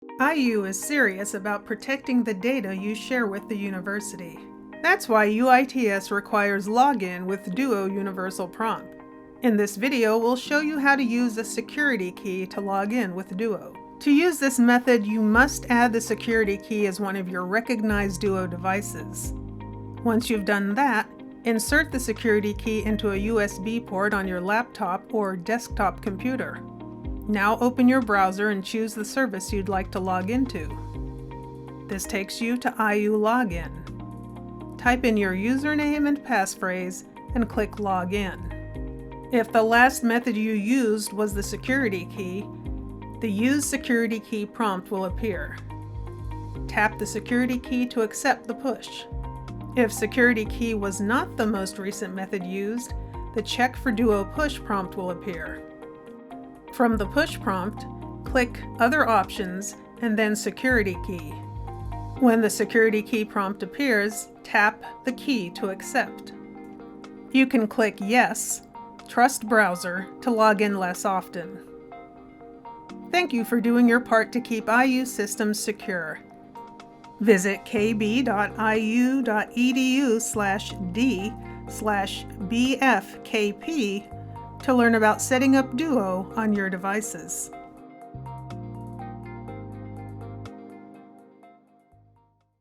IU is serious about protecting the data you share with the university. That's why UITS requires login with Duo Universal Prompt. In this video, we'll show you how to use a security key to log in with Duo. To use this method, you must add the security key as one of your recognized Duo devices. Once you've done that, insert the security key into a USB port on your laptop or desktop computer. Now open your browser and choose the service you'd like to log into. This takes you to IU Login. Type in your username and passphrase and click Login. If the last method you used was the security key, the Use Security Key prompt will appear. Tap the security key to accept the push. If security key was not the most recent method used, the Check for Duo Push prompt will appear. From the push prompt, click Other Options and then Security Key. When the security key prompt appears, tap the key to accept. You can click Yes, Trust Browser to log in less often. Thank you for doing your part to keep IU systems secure. Visit kb.iu.edu/d/bfkp to learn about setting up Duo on your devices.